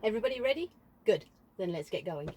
Everybody ready? Good. Then let's get going.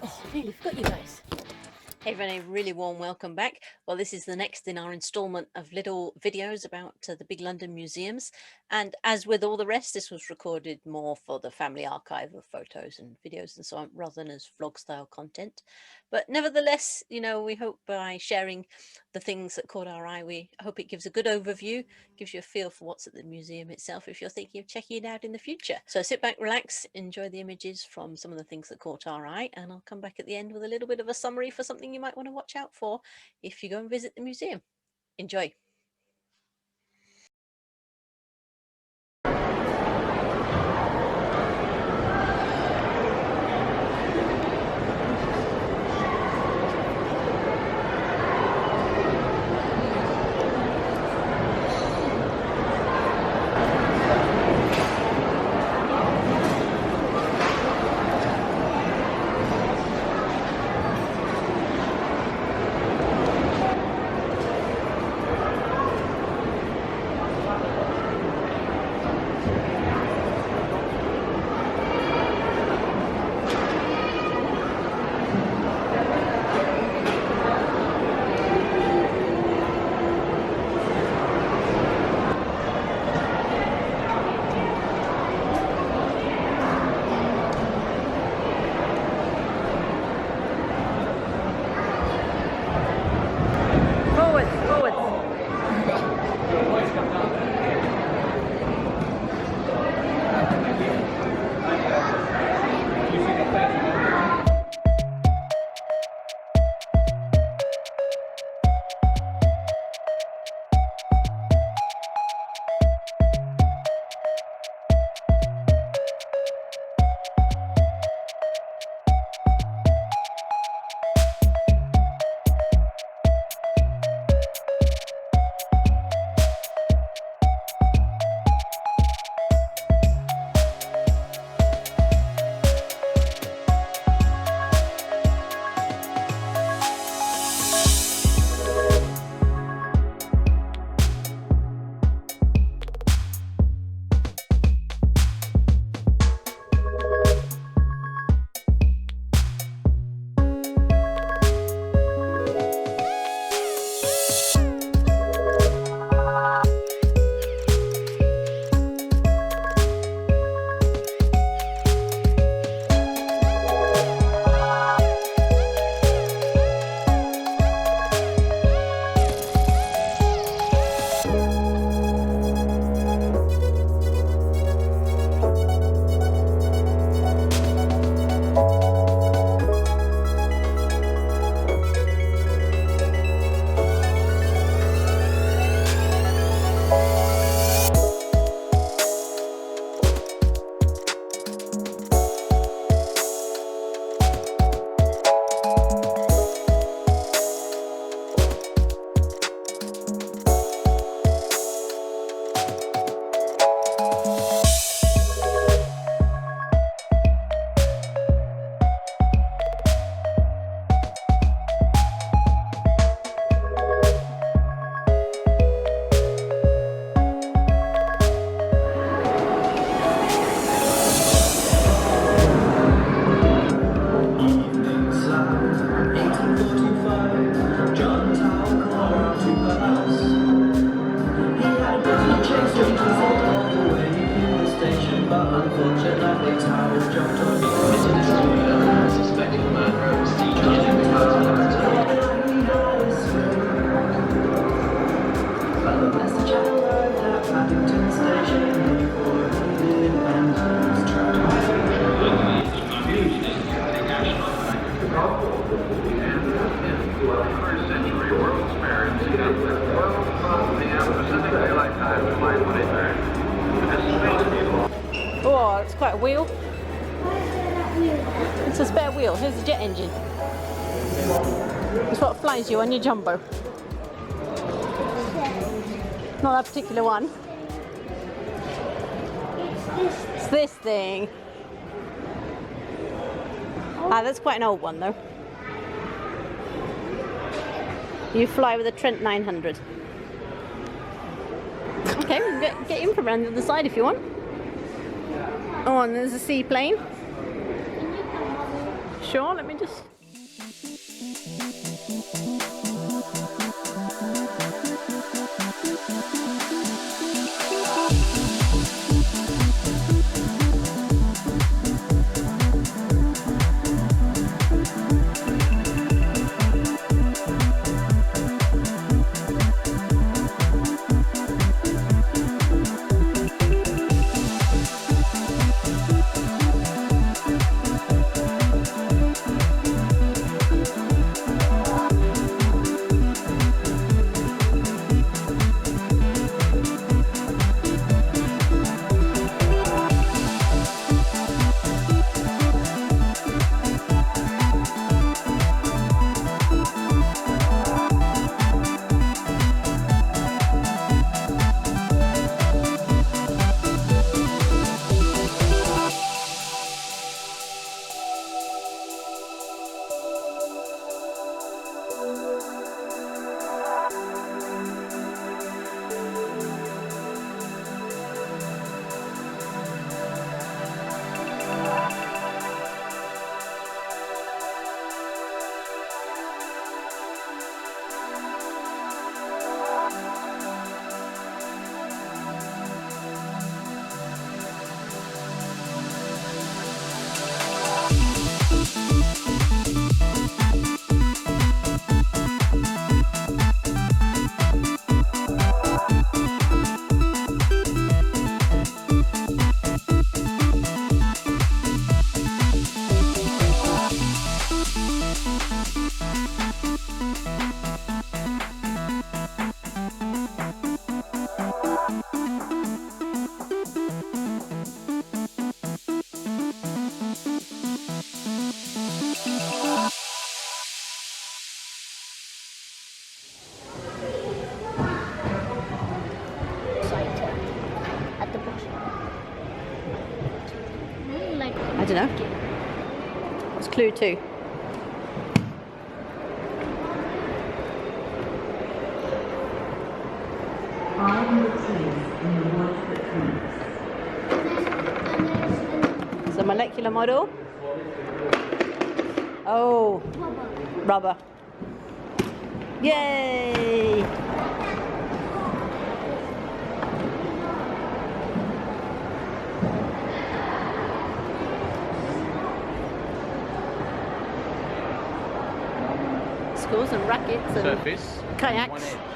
Oh, nearly forgot you guys. Hey everyone, a really warm welcome back. Well, this is the next in our instalment of little videos about the big London museums. And as with all the rest, this was recorded more for the family archive of photos and videos and so on, rather than as vlog style content. But nevertheless, we hope by sharing the things that caught our eye, we hope it gives a good overview, gives you a feel for what's at the museum itself if you're thinking of checking it out in the future. So sit back, relax, enjoy the images from some of the things that caught our eye, and I'll come back at the end with a little bit of a summary for something you might want to watch out for if you go and visit the museum. Enjoy. 21st century world's fair in Seattle at 12 p.m. Pacific Daylight Time, July 23rd. This is Space People. Oh, it's quite a wheel. It's a spare wheel. Here's the jet engine. It's what flies you on your jumbo. Not that particular one. It's this thing. Ah, that's quite an old one though. You fly with a Trent 900. Okay, we can get in from around the other side if you want. Oh, and there's a seaplane. Sure, let me just... At the bottom. Like I don't know. What's clue 2? It's a molecular model. Oh, rubber. Yay! Schools and rackets and Surface. kayaks. One edge.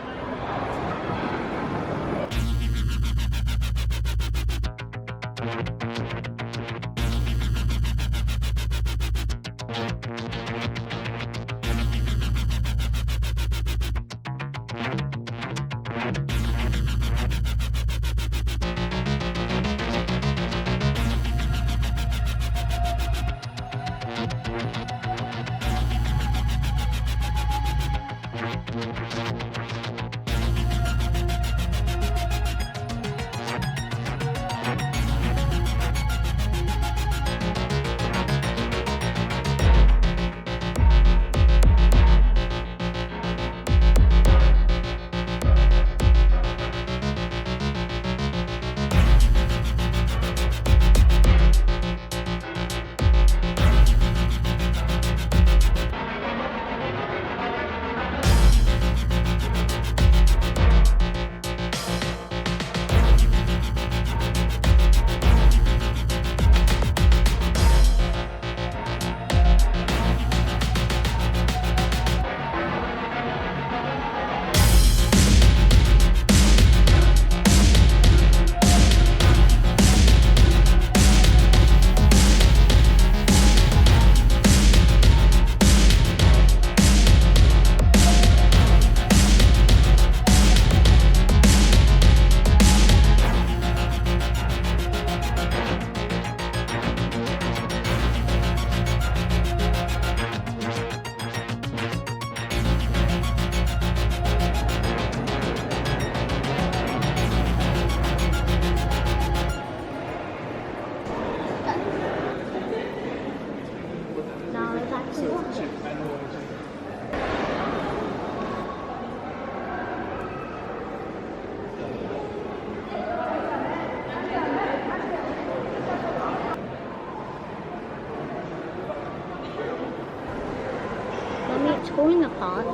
What's falling apart?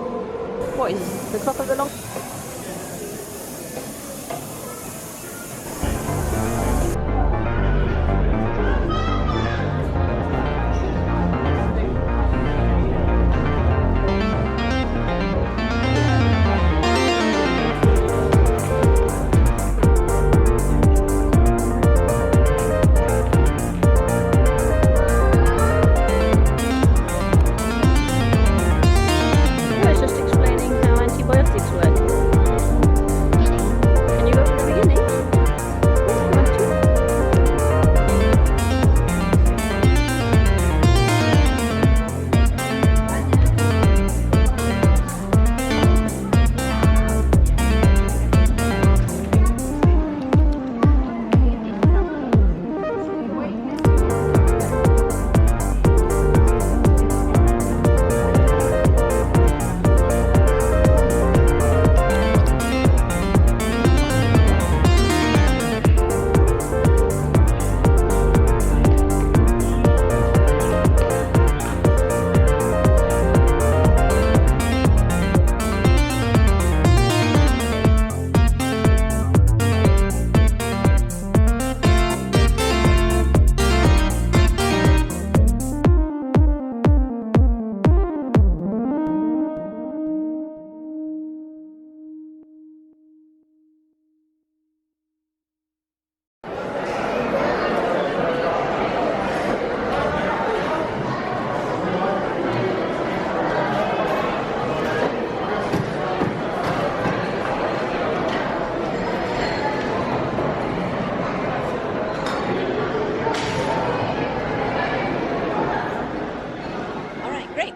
What is this, the clock of the long...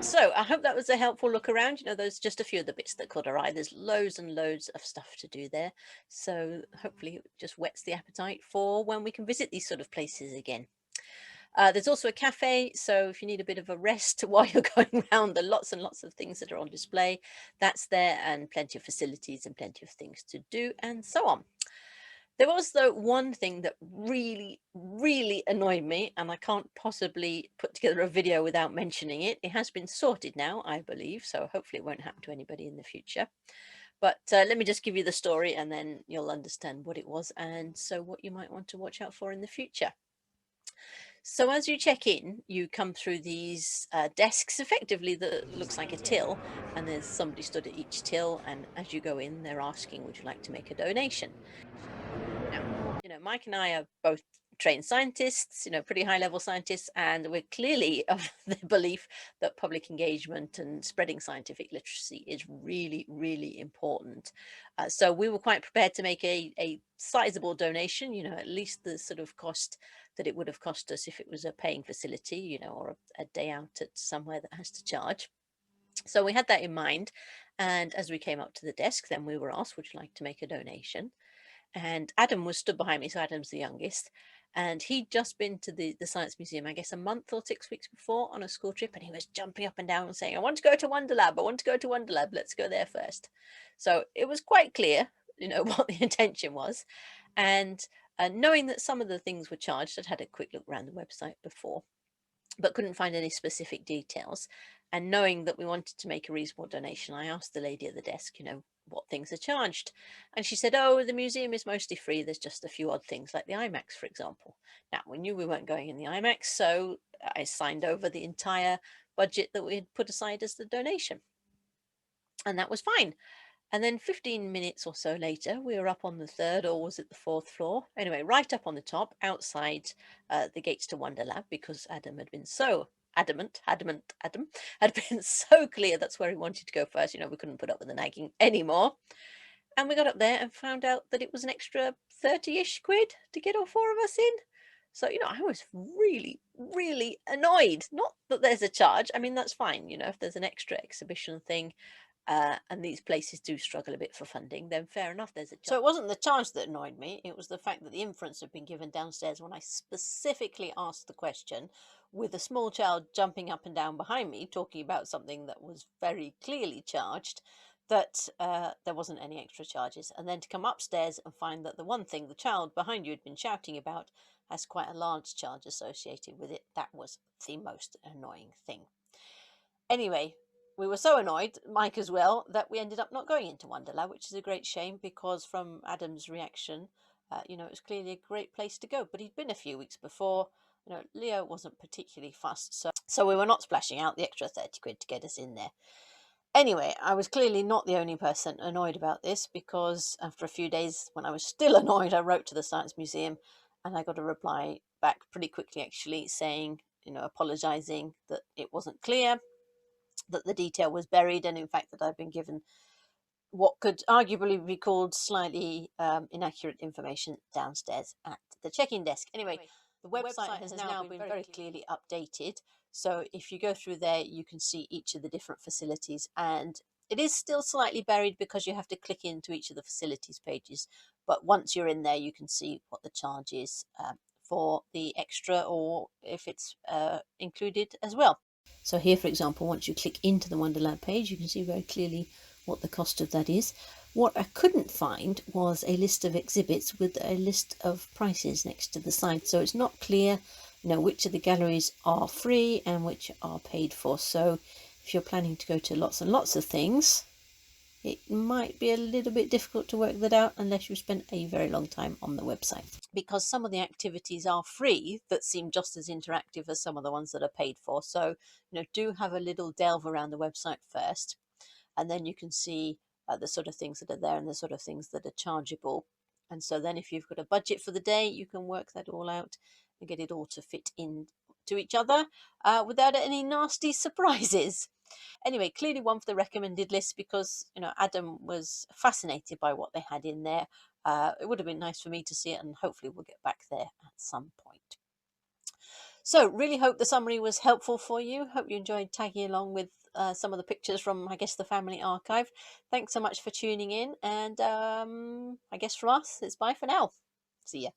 So I hope that was a helpful look around. You know, there's just a few of the bits that caught our eye. There's loads and loads of stuff to do there. So hopefully it just whets the appetite for when we can visit these sort of places again. There's also a cafe, so if you need a bit of a rest while you're going around, there are lots and lots of things that are on display. That's there, and plenty of facilities and plenty of things to do and so on. There was, though, one thing that really, really annoyed me, and I can't possibly put together a video without mentioning it. It has been sorted now, I believe, so hopefully it won't happen to anybody in the future. But let me just give you the story, and then you'll understand what it was, and so what you might want to watch out for in the future. So as you check in, you come through these desks, effectively that looks like a till, and there's somebody stood at each till, and as you go in, they're asking, would you like to make a donation? Now, you know, Mike and I are both trained scientists, you know, pretty high level scientists, and we're clearly of the belief that public engagement and spreading scientific literacy is really, really important. So we were quite prepared to make a sizable donation, you know, at least the sort of cost that it would have cost us if it was a paying facility, you know, or a day out at somewhere that has to charge. So we had that in mind. And as we came up to the desk, then we were asked, would you like to make a donation? And Adam was stood behind me, so Adam's the youngest, and he'd just been to the Science Museum, I guess a month or 6 weeks before on a school trip, and he was jumping up and down and saying, I want to go to Wonderlab, I want to go to Wonderlab, let's go there first. So it was quite clear, you know, what the intention was. And knowing that some of the things were charged, I'd had a quick look around the website before, but couldn't find any specific details. And knowing that we wanted to make a reasonable donation, I asked the lady at the desk, you know, what things are charged. And she said, oh, the museum is mostly free. There's just a few odd things like the IMAX, for example. Now, we knew we weren't going in the IMAX, so I signed over the entire budget that we had put aside as the donation. And that was fine. And then 15 minutes or so later, we were up on the third, or was it the fourth floor? Anyway, right up on the top, outside the gates to Wonderlab, because Adam had been so Adam had been so clear that's where he wanted to go first. You know, we couldn't put up with the nagging anymore. And we got up there and found out that it was an extra 30-ish quid to get all four of us in. So, you know, I was really, really annoyed. Not that there's a charge. I mean, that's fine. You know, if there's an extra exhibition thing, and these places do struggle a bit for funding, then fair enough, there's a charge. So it wasn't the charge that annoyed me, it was the fact that the inference had been given downstairs when I specifically asked the question, with a small child jumping up and down behind me, talking about something that was very clearly charged, that there wasn't any extra charges. And then to come upstairs and find that the one thing the child behind you had been shouting about has quite a large charge associated with it, that was the most annoying thing. Anyway, we were so annoyed, Mike as well, that we ended up not going into Wonderland, which is a great shame because from Adam's reaction, it was clearly a great place to go. But he'd been a few weeks before. Leo wasn't particularly fussed, so we were not splashing out the extra 30 quid to get us in there. Anyway, I was clearly not the only person annoyed about this because after a few days, when I was still annoyed, I wrote to the Science Museum and I got a reply back pretty quickly, actually, saying, apologising that it wasn't clear, that the detail was buried, and in fact that I've been given what could arguably be called slightly inaccurate information downstairs at the check-in desk. Anyway, the website has now been very clearly updated. So if you go through there, you can see each of the different facilities, and it is still slightly buried because you have to click into each of the facilities pages. But once you're in there, you can see what the charge is for the extra, or if it's included as well. So here, for example, once you click into the Wonderland page, you can see very clearly what the cost of that is. What I couldn't find was a list of exhibits with a list of prices next to the side. So it's not clear, which of the galleries are free and which are paid for. So if you're planning to go to lots and lots of things, it might be a little bit difficult to work that out unless you spend a very long time on the website. Because some of the activities are free that seem just as interactive as some of the ones that are paid for. So, do have a little delve around the website first, and then you can see the sort of things that are there and the sort of things that are chargeable. And so then if you've got a budget for the day, you can work that all out and get it all to fit in to each other without any nasty surprises. Anyway, clearly one for the recommended list because Adam was fascinated by what they had in there. It would have been nice for me to see it, and hopefully we'll get back there at some point. So really hope the summary was helpful for you. Hope you enjoyed tagging along with some of the pictures from, I guess, the family archive. Thanks so much for tuning in, and I guess from us, it's bye for now. See ya.